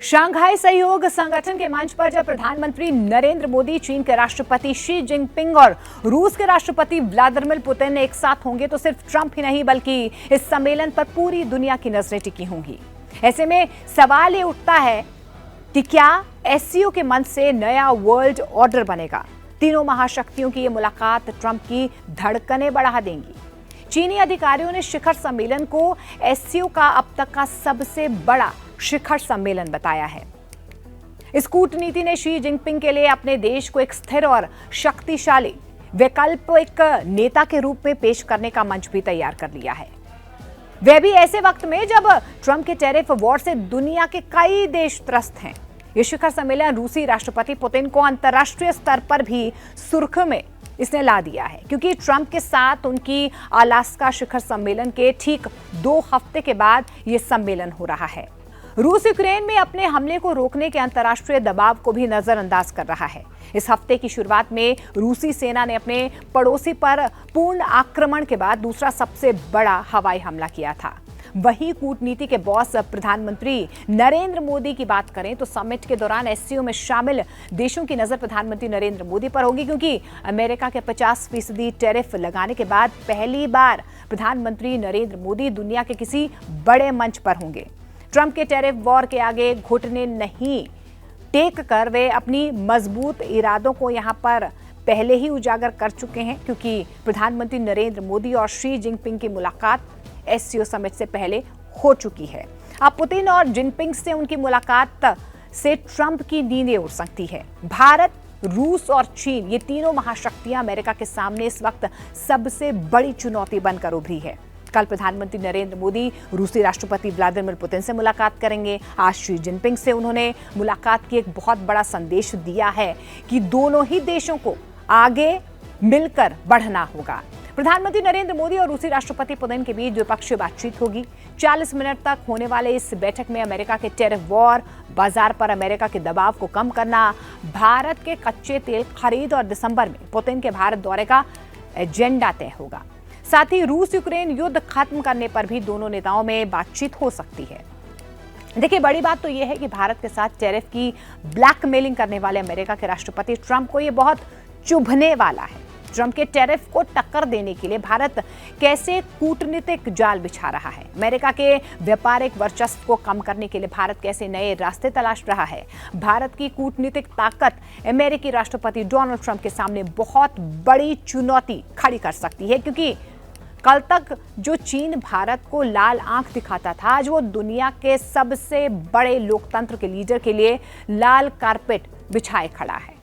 Shanghai सहयोग संगठन के मंच पर जब प्रधानमंत्री नरेंद्र मोदी, चीन के राष्ट्रपति शी जिनपिंग और रूस के राष्ट्रपति व्लादिमीर पुतिन एक साथ होंगे तो सिर्फ ट्रंप ही नहीं बल्कि इस सम्मेलन पर पूरी दुनिया की नजरें टिकी होंगी। ऐसे में सवाल ये उठता है कि क्या एससीओ के मंच से नया वर्ल्ड ऑर्डर बनेगा? तीनों महाशक्तियों की ये मुलाकात ट्रंप की धड़कनें बढ़ा देंगी। चीनी अधिकारियों ने शिखर सम्मेलन को एससीओ का अब तक का सबसे बड़ा शिखर सम्मेलन बताया है। इस कूटनीति ने शी जिनपिंग के लिए अपने देश को एक स्थिर और शक्तिशाली वैकल्पिक नेता के रूप में पेश करने का मंच भी तैयार कर लिया है। वह भी ऐसे वक्त में जब ट्रंप के टैरिफ वॉर से दुनिया के कई देश त्रस्त हैं। यह शिखर सम्मेलन रूसी राष्ट्रपति पुतिन को अंतर्राष्ट्रीय स्तर पर भी सुर्खियों में इसने ला दिया है, क्योंकि ट्रंप के साथ उनकी अलास्का शिखर सम्मेलन के ठीक 2 हफ्ते के बाद यह सम्मेलन हो रहा है। रूस यूक्रेन में अपने हमले को रोकने के अंतर्राष्ट्रीय दबाव को भी नजरअंदाज कर रहा है। इस हफ्ते की शुरुआत में रूसी सेना ने अपने पड़ोसी पर पूर्ण आक्रमण के बाद दूसरा सबसे बड़ा हवाई हमला किया था। वहीं कूटनीति के बॉस प्रधानमंत्री नरेंद्र मोदी की बात करें तो समिट के दौरान एससीओ में शामिल देशों की नजर प्रधानमंत्री नरेंद्र मोदी पर होगी, क्योंकि अमेरिका के 50% टैरिफ लगाने के बाद पहली बार प्रधानमंत्री नरेंद्र मोदी दुनिया के किसी बड़े मंच पर होंगे। ट्रंप के टैरिफ वॉर के आगे घुटने नहीं टेक कर वे अपनी मजबूत इरादों को यहां पर पहले ही उजागर कर चुके हैं, क्योंकि प्रधानमंत्री नरेंद्र मोदी और शी जिनपिंग की मुलाकात एससीओ समिट से पहले हो चुकी है। अब पुतिन और जिनपिंग से उनकी मुलाकात से ट्रंप की नींदें उड़ सकती है। भारत, रूस और चीन, ये तीनों महाशक्तियां अमेरिका के सामने इस वक्त सबसे बड़ी चुनौती बनकर उभरी है। कल प्रधानमंत्री नरेंद्र मोदी रूसी राष्ट्रपति व्लादिमीर पुतिन से मुलाकात करेंगे। आज शी जिनपिंग से उन्होंने मुलाकात की एक बहुत बड़ा संदेश दिया है कि दोनों ही देशों को आगे मिलकर बढ़ना होगा। प्रधानमंत्री नरेंद्र मोदी और रूसी राष्ट्रपति पुतिन के बीच द्विपक्षीय बातचीत होगी। 40 मिनट तक होने वाले इस बैठक में अमेरिका के टैरिफ वॉर, बाजार पर अमेरिका के दबाव को कम करना, भारत के कच्चे तेल खरीद और दिसंबर में पुतिन के भारत दौरे का एजेंडा तय होगा। साथ ही रूस यूक्रेन युद्ध खत्म करने पर भी दोनों नेताओं में बातचीत हो सकती है। देखिए, बड़ी बात तो यह है कि भारत के साथ टैरिफ की ब्लैकमेलिंग करने वाले अमेरिका के राष्ट्रपति ट्रंप को यह बहुत चुभने वाला है। ट्रंप के टैरिफ को टक्कर देने के लिए भारत कैसे कूटनीतिक जाल बिछा रहा है, अमेरिका के व्यापारिक वर्चस्व को कम करने के लिए भारत कैसे नए रास्ते तलाश रहा है। भारत की कूटनीतिक ताकत अमेरिकी राष्ट्रपति डोनाल्ड ट्रंप के सामने बहुत बड़ी चुनौती खड़ी कर सकती है, क्योंकि कल तक जो चीन भारत को लाल आंख दिखाता था, आज वो दुनिया के सबसे बड़े लोकतंत्र के लीडर के लिए लाल कारपेट बिछाए खड़ा है।